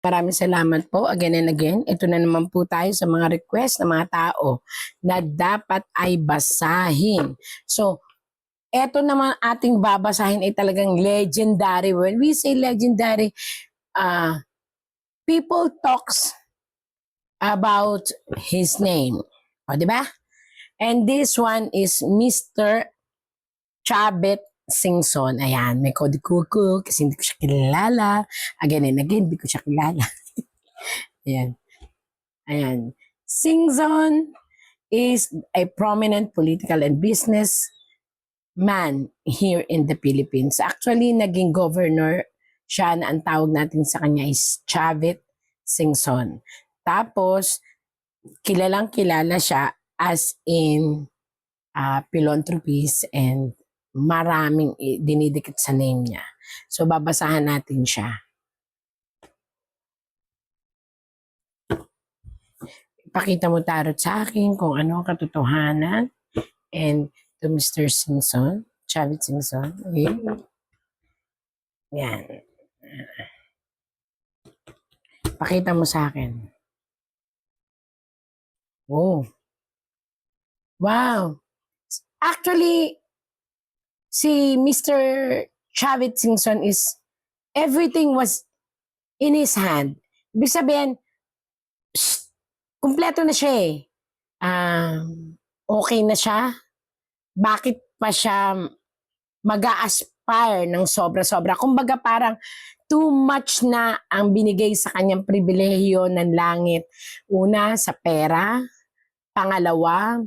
Maraming salamat po again and again. Ito na naman po tayo sa mga request ng mga tao na dapat ay basahin. So, eto naman ating babasahin ay talagang legendary. When we say legendary, people talks about his name. O, di ba? And this one is Mr. Chavit Singson. Ayan, may kodi kuku kasi hindi ko siya kilala. Again and again, hindi ko siya kilala. Ayan. Ayan. Singson is a prominent political and business man here in the Philippines. Actually, naging governor siya na ang tawag natin sa kanya is Chavit Singson. Tapos, kilalang kilala siya as in philanthropist and maraming dinidikit sa name niya. So, babasahan natin siya. Ipakita mo tarot sa akin kung ano ang katotohanan. And to Mr. Singson, Chavit Singson. Yan. Pakita mo sa akin. Oh. Wow. Actually, si Mr. Chavit Singson is, everything was in his hand. Ibig sabihin, kumpleto na siya eh. Okay na siya. Bakit pa siya mag-a-aspire ng sobra-sobra? Kumbaga parang too much na ang binigay sa kanyang pribilehiyo ng langit. Una, sa pera. Pangalawa,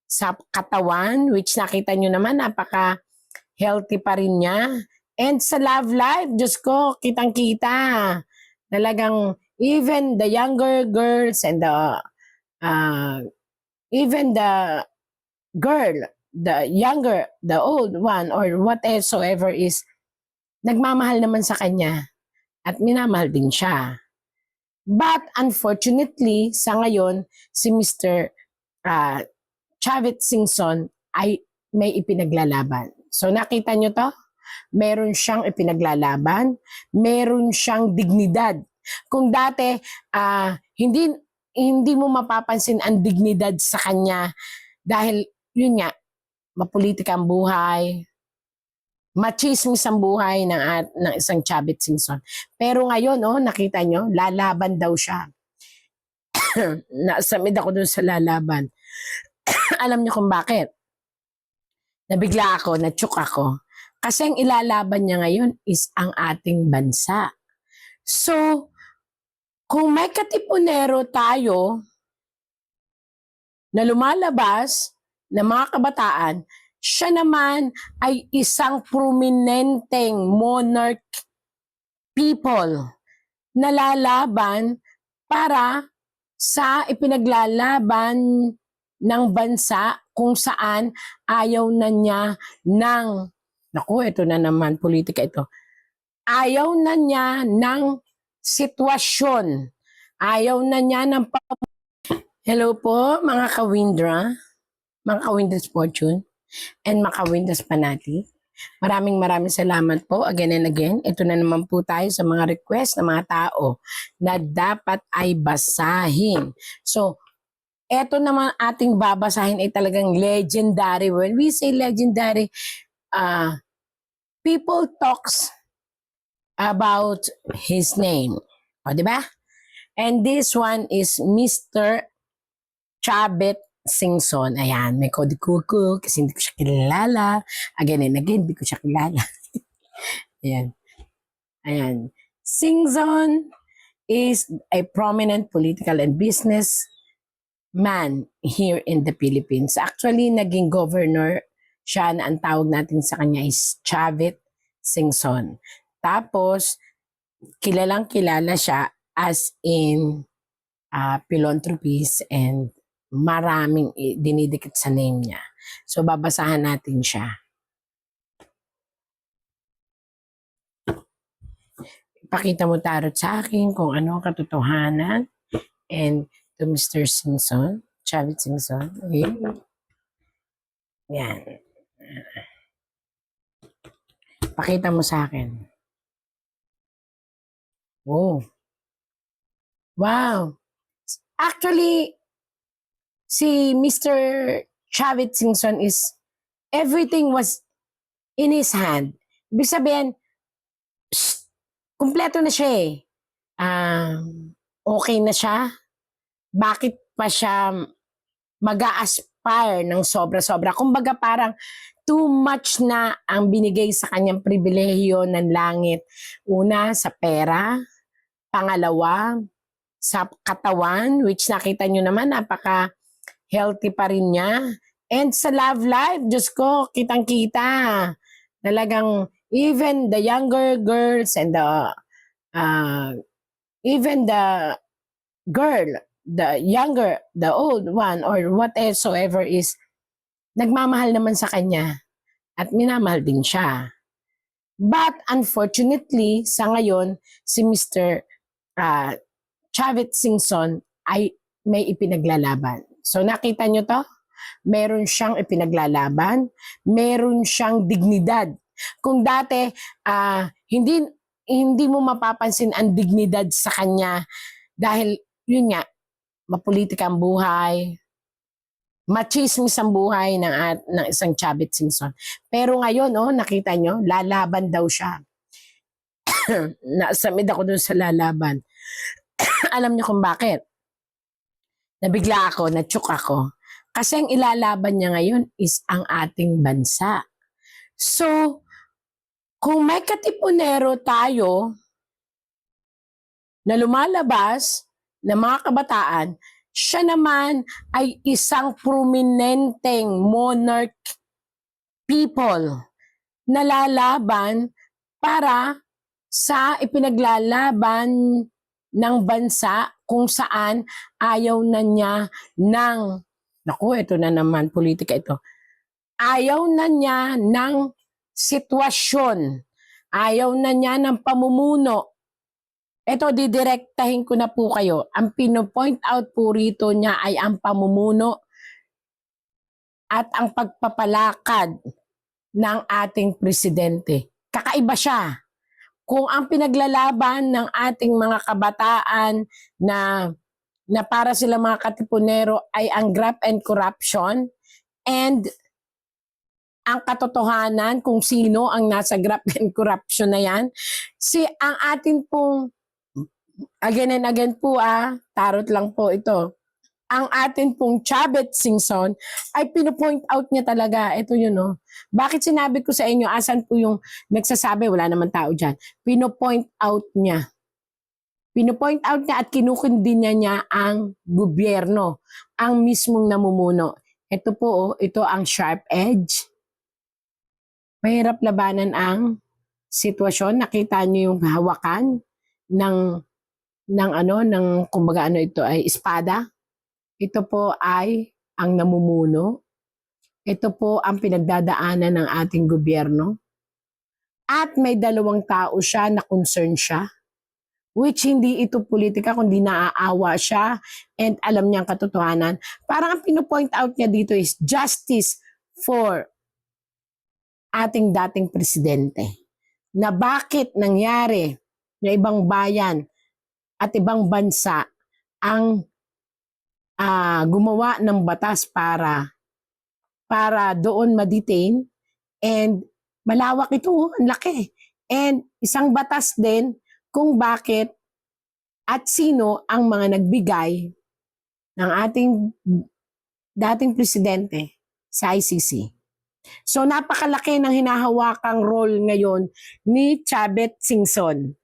sa katawan, which nakita nyo naman, napaka-healthy pa rin niya. And sa love life, Diyos ko, kitang-kita. Talagang, even the younger girls and even the girl, the younger, the old one, or whatsoever is, nagmamahal naman sa kanya. At minamahal din siya. But unfortunately, sa ngayon, si Mr. Chavit Singson ay may ipinaglalaban. So nakita nyo to? Meron siyang ipinaglalaban, meron siyang dignidad. Kung dati, hindi mo mapapansin ang dignidad sa kanya dahil yun nga, mapolitika ang buhay, machismis ang buhay ng isang Chavit Singson. Pero ngayon, nakita nyo, lalaban daw siya. Nasamid ako dun sa lalaban. Alam niyo kung bakit? Nabigla ako, natsuk ako. Kasi ang ilalaban niya ngayon is ang ating bansa. So, kung may katipunero tayo na lumalabas na mga kabataan, siya naman ay isang prominenteng monarch people na lalaban para sa ipinaglalaban ng bansa kung saan ayaw na niya ng, naku, ito na naman, politika ito. Ayaw na niya ng sitwasyon. Ayaw na niya ng... Hello po, mga kawindra, mga kawindras fortune, and mga kawindras panati. Maraming salamat po again and again. Ito na naman po tayo sa mga request ng mga tao na dapat ay basahin. So, eto naman ating babasahin ay talagang legendary. When we say legendary, people talks about his name. O, di ba? And this one is Mr. Chavit Singson. Ayan, may kodi kuku kasi hindi ko siya kilala. Again and again, hindi ko siya kilala. Ayan. Ayan. Singson is a prominent political and business man here in the Philippines. Actually, naging governor siya na ang tawag natin sa kanya is Chavit Singson. Tapos, kilalang kilala siya as in philanthropist and maraming dinidikit sa name niya. So, babasahan natin siya. Ipakita mo tarot sa akin kung ano ang katotohanan. And to Mr. Singson, Chavit Singson. Yan. Pakita mo sa akin. Oh. Wow. Actually, si Mr. Chavit Singson is everything was in his hand. Ibig sabihin, kumpleto na siya eh. Okay na siya. Bakit pa siya mag-a-aspire ng sobra-sobra? Kumbaga parang too much na ang binigay sa kanyang pribilehiyo ng langit. Una, sa pera. Pangalawa, sa katawan, which nakita nyo naman, napaka-healthy pa rin niya. And sa love life, Diyos ko, kitang-kita. Talagang even the younger girls and even the girl, the younger, the old one, or whatsoever is, nagmamahal naman sa kanya at minamahal din siya. But unfortunately, sa ngayon, si Mr. Chavit Singson ay may ipinaglalaban. So nakita nyo to? Meron siyang ipinaglalaban, meron siyang dignidad. Kung dati, hindi mo mapapansin ang dignidad sa kanya dahil yun nga, mapolitika ang buhay, machismis ang buhay ng isang Chavit Singson. Pero ngayon, nakita nyo, lalaban daw siya. Nasamid ako dun sa lalaban. Alam niyo kung bakit? Nabigla ako, natsuk ako. Kasi ang ilalaban niya ngayon is ang ating bansa. So, kung may katipunero tayo na lumalabas na mga kabataan, siya naman ay isang prominenteng monarch people na lalaban para sa ipinaglalaban ng bansa kung saan ayaw na niya ng, naku, ito na naman, politika ito. Ayaw na niya ng sitwasyon. Ayaw na niya ng pamumuno. Ito, didirektahin ko na po kayo. Ang pino-point out po rito niya ay ang pamumuno at ang pagpapalakad ng ating presidente. Kakaiba siya. Kung ang pinaglalaban ng ating mga kabataan na para sila mga katipunero ay ang graft and corruption, and ang katotohanan kung sino ang nasa graft and corruption na yan, ang atin pong, again and again po tarot lang po ito, ang atin pong Chavit Singson ay pinopoint out niya talaga. Ito yun, Bakit sinabi ko sa inyo, asan po yung nagsasabi, wala naman tao dyan. Pinopoint out niya. Pinopoint out niya at kinukundina niya ang gobyerno, ang mismong namumuno. Ito po, ito ang sharp edge. Mahirap labanan ang sitwasyon. Nakita niyo yung hawakan ng kumbaga ito ay espada. Ito po ay ang namumuno. Ito po ang pinagdadaanan ng ating gobyerno. At may dalawang tao siya na concern siya, which hindi ito politika, kundi naaawa siya and alam niya ang katotohanan. Parang ang pinopoint out niya dito is justice for ating dating presidente. Na bakit nangyari na ibang bayan at ibang bansa ang gumawa ng batas para doon ma-detain, and malawak ito, ang laki. And isang batas din kung bakit at sino ang mga nagbigay ng ating dating presidente sa ICC. So napakalaki ng hinahawakang role ngayon ni Chavit Singson.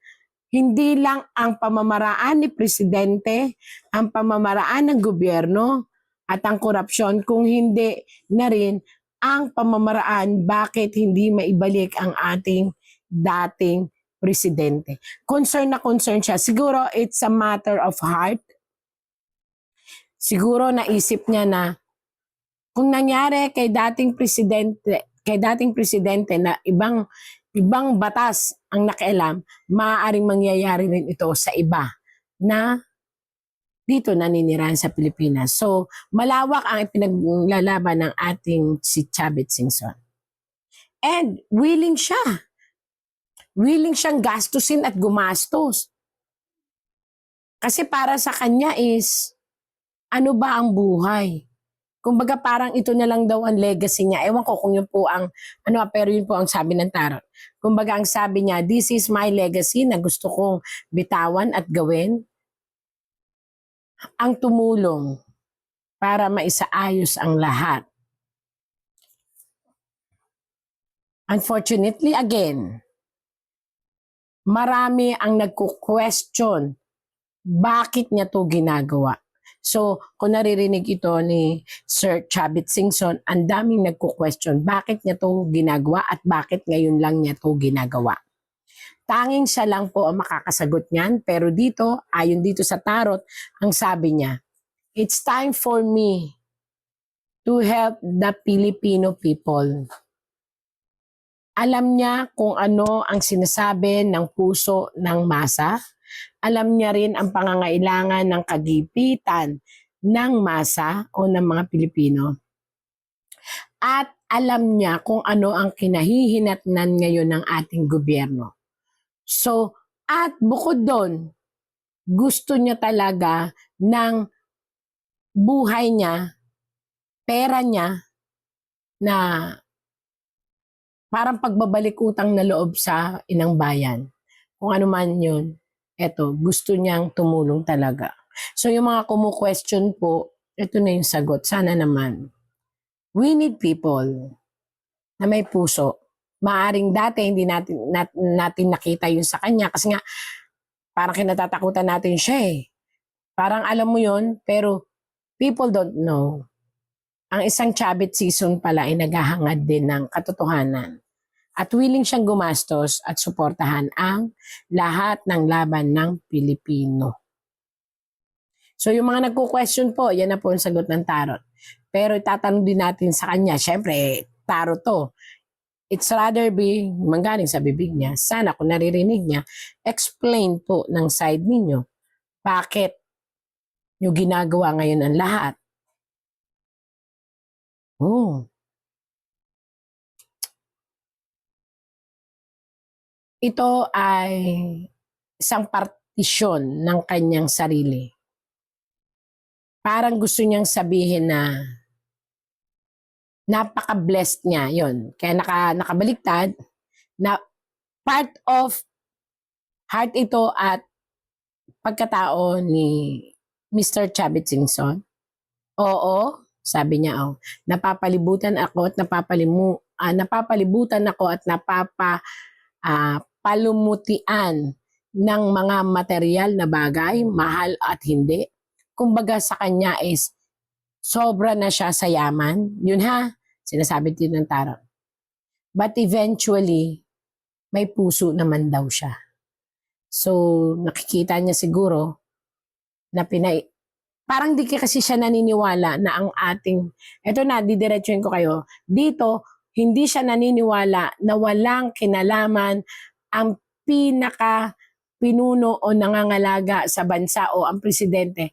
Hindi lang ang pamamaraan ni presidente, ang pamamaraan ng gobyerno at ang korupsyon, kung hindi na rin ang pamamaraan bakit hindi maibalik ang ating dating presidente. Concern na concern siya. Siguro it's a matter of heart. Siguro naisip niya na kung nangyari kay dating presidente na ibang batas ang nakialam, maaaring mangyayari rin ito sa iba na dito naninirahan sa Pilipinas. So, malawak ang ipinaglalaban ng ating si Chavit Singson. And willing siya. Willing siyang gastusin at gumastos. Kasi para sa kanya is, ano ba ang buhay? Kumbaga parang ito na lang daw ang legacy niya. Ewan ko kung yun po ang, pero yun po ang sabi ng tarot. Kumbaga ang sabi niya, this is my legacy na gusto kong bitawan at gawin. Ang tumulong para maisaayos ang lahat. Unfortunately, again, marami ang nagko-question bakit niya to ginagawa. So, kung naririnig ito ni Sir Chavit Singson, ang daming nagko-question bakit niya to ginagawa at bakit ngayon lang niya to ginagawa. Tanging siya lang po ang makakasagot niyan, pero dito, ayon dito sa tarot, ang sabi niya, it's time for me to help the Filipino people. Alam niya kung ano ang sinasabi ng puso ng masa. Alam niya rin ang pangangailangan ng kagipitan ng masa o ng mga Pilipino. At alam niya kung ano ang kinahihinatnan ngayon ng ating gobyerno. So, at bukod doon, gusto niya talaga ng buhay niya, pera niya, na parang pagbabalik utang na loob sa inang bayan. Kung ano man yun, eto, gusto niyang tumulong talaga. So yung mga kumu-question po, ito na yung sagot. Sana naman. We need people na may puso. Maaring dati hindi natin nakita yun sa kanya kasi nga parang kinatatakutan natin siya eh. Parang alam mo yun, pero people don't know. Ang isang Chavit season pala ay naghahangad din ng katotohanan. At willing siyang gumastos at suportahan ang lahat ng laban ng Pilipino. So yung mga nagko-question po, yan na po ang sagot ng tarot. Pero itatanong din natin sa kanya, syempre, tarot to. It's rather be manggaling sa bibig niya. Sana kung naririnig niya, explain po ng side ninyo. Bakit nyo ginagawa ngayon ang lahat? Ito ay isang partisyon ng kanyang sarili. Parang gusto niyang sabihin na napaka-blessed niya, yon. Kaya nakabaliktad na part of heart ito at pagkatao ni Mr. Chavit Singson. Oo, sabi niya, napapalibutan ako at napapalibutan ako at palumutian ng mga material na bagay, mahal at hindi. Kumbaga sa kanya is sobra na siya sa yaman. Yun ha, sinasabi din ng tarot. But eventually, may puso naman daw siya. So, nakikita niya siguro na parang di kasi siya naniniwala na ang ating, eto na, didiretsuhin ko kayo, dito, hindi siya naniniwala na walang kinalaman ang pinaka pinuno o nangangalaga sa bansa o ang presidente.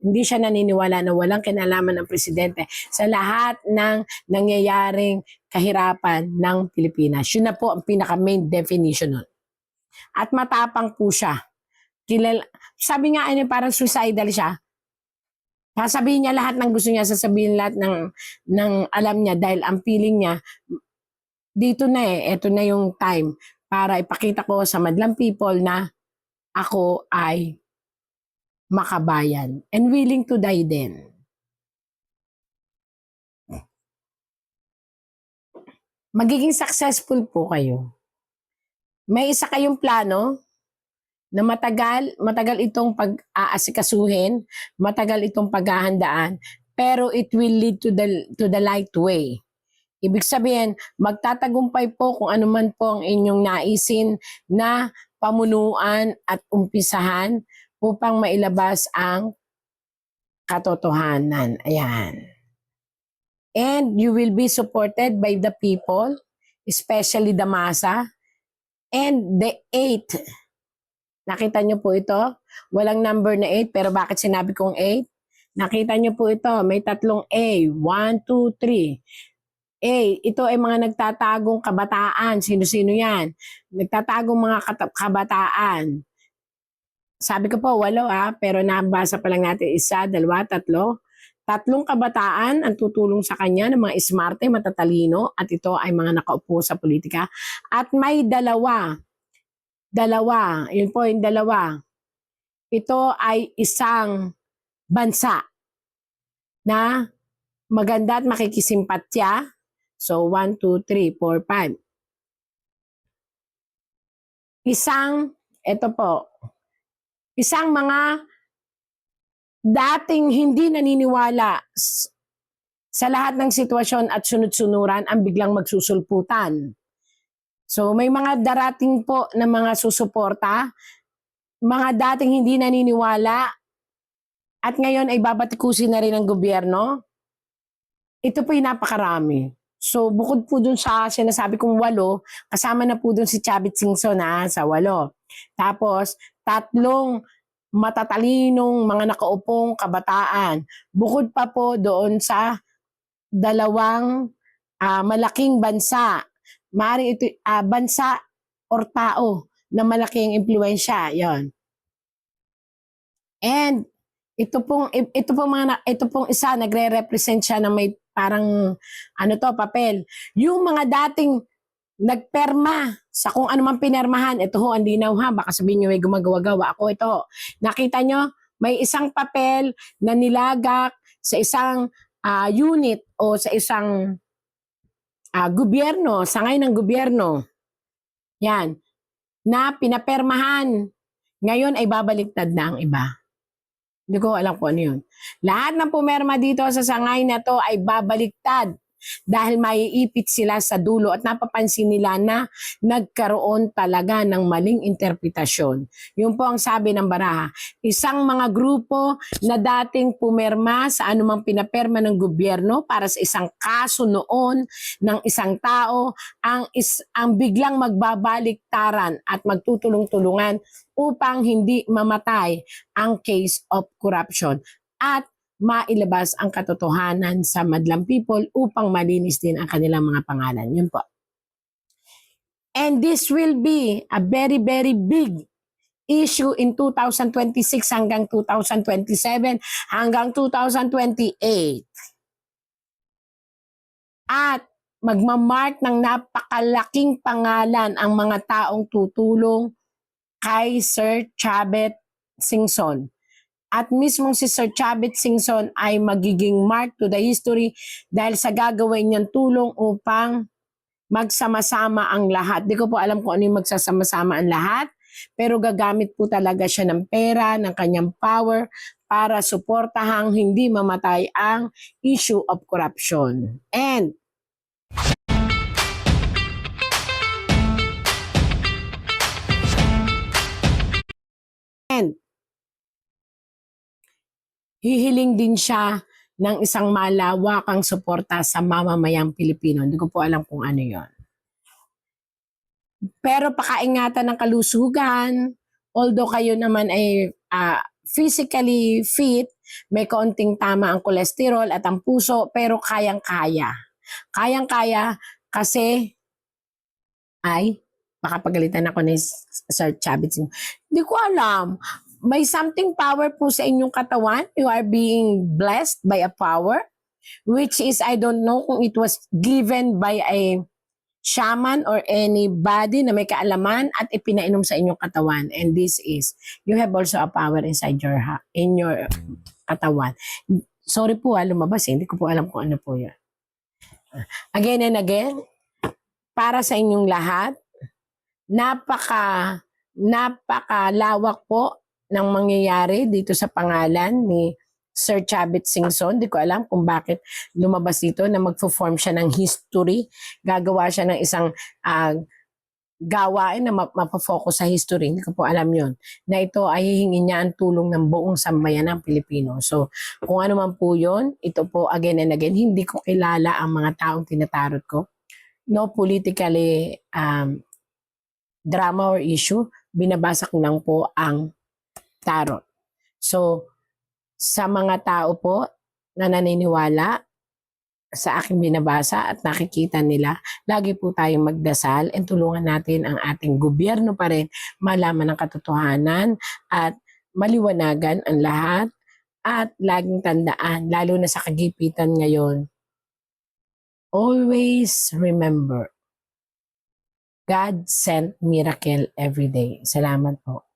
Hindi siya naniniwala na walang kinalaman ng presidente sa lahat ng nangyayaring kahirapan ng Pilipinas. Yun na po ang pinaka main definition nun. At matapang po siya. Sabi nga parang suicidal siya. Sasabihin niya lahat ng gusto niya, sasabihin lahat ng alam niya dahil ang feeling niya, dito na eto na yung time para ipakita ko sa madlang people na ako ay makabayan and willing to die din. Magiging successful po kayo. May isa kayong plano na matagal itong pag-aasikasuhin, matagal itong paghahandaan, pero it will lead to the light way. Ibig sabihin, magtatagumpay po kung ano man po ang inyong naisin na pamunuan at umpisahan upang mailabas ang katotohanan. Ayan. And you will be supported by the people, especially the masa. And the 8. Nakita nyo po ito? Walang number na 8, pero bakit sinabi kong 8? Nakita nyo po ito, may tatlong A. 1, 2, 3. A, ito ay mga nagtatagong kabataan. Sino-sino yan? Nagtatagong mga kabataan. Sabi ko po, 8 pero nabasa pa lang natin 1, 2, 3. 3 kabataan ang tutulong sa kanya ng mga smarte, matatalino at ito ay mga nakaupo sa politika. At may dalawa, yun po yung dalawa. Ito ay isang bansa na maganda at makikisimpatya. So 1, 2, 3, 4, 5. Isang mga dating hindi naniniwala sa lahat ng sitwasyon at sunod-sunuran ang biglang magsusulputan. So may mga darating po na mga susuporta, mga dating hindi naniniwala at ngayon ay babatikusin na rin ng gobyerno. Ito po yung napakarami. So bukod po dun sa sinasabi kong 8, kasama na po dun si Chavit Singson sa 8. Tapos 3 matatalinong mga nakaupong kabataan. Bukod pa po doon sa 2 malaking bansa. Maaaring ito bansa or tao na malaking impluwensya. Yon. And ito pong isa nagre-represent siya ng may parang papel. Yung mga dating nagperma sa kung ano man pinirmahan, ito ho, ang linaw baka sabihin nyo may gumagawa-gawa. Ako ito, nakita nyo, may isang papel na nilagak sa isang unit o sa isang gobyerno, sangay ng gobyerno. Yan, na pinapermahan. Ngayon ay babaliktad na ang iba. Hindi ko alam kung ano yun. Lahat ng pumerma dito sa sangay na to ay babaliktad dahil maiipit sila sa dulo at napapansin nila na nagkaroon talaga ng maling interpretasyon. Yun po ang sabi ng baraha. Isang mga grupo na dating pumerma sa anumang pinaperma ng gobyerno para sa isang kaso noon ng isang tao ang biglang magbabaliktaran at magtutulong-tulungan upang hindi mamatay ang case of corruption at mailabas ang katotohanan sa madlang people upang malinis din ang kanilang mga pangalan. Yun po. And this will be a very, very big issue in 2026 hanggang 2027 hanggang 2028. At magmamark ng napakalaking pangalan ang mga taong tutulong kay Sir Chavit Singson. At mismong si Sir Chavit Singson ay magiging mark to the history dahil sa gagawin niyang tulong upang magsama-sama ang lahat. Di ko po alam kung ano yung magsasama-sama ang lahat, pero gagamit po talaga siya ng pera, ng kanyang power para suportahang hindi mamatay ang issue of corruption. And hihiling din siya ng isang malawakang suporta sa mamamayang Pilipino. Hindi ko po alam kung ano yon. Pero pakaingatan ng kalusugan, although kayo naman ay physically fit, may kaunting tama ang kolesterol at ang puso, pero kayang-kaya. Kayang-kaya kasi baka pagalitan ako ni Sir Chavit Singson. Hindi ko alam. May something power po sa inyong katawan. You are being blessed by a power, which is, I don't know kung it was given by a shaman or anybody na may kaalaman at ipinainom sa inyong katawan. And this is, you have also a power inside in your katawan. Sorry po lumabas hindi ko po alam kung ano po yun. Again and again, para sa inyong lahat, napakalawak po ng mangyayari dito sa pangalan ni Sir Chavit Singson. Di ko alam kung bakit lumabas dito na magpo-form siya ng history. Gagawa siya ng isang gawain na mapafocus sa history. Hindi ko po alam yon. Na ito ay hihingin niya ang tulong ng buong sambayan ng Pilipino. So kung ano man po yon, ito po again and again, hindi ko kilala ang mga taong tinatarot ko. No politically drama or issue. Binabasa ko lang po ang tarot. So, sa mga tao po na naniniwala sa aking binabasa at nakikita nila, lagi po tayong magdasal and tulungan natin ang ating gobyerno pa rin malaman ang katotohanan at maliwanagan ang lahat at laging tandaan, lalo na sa kagipitan ngayon, always remember, God sent miracle every day. Salamat po.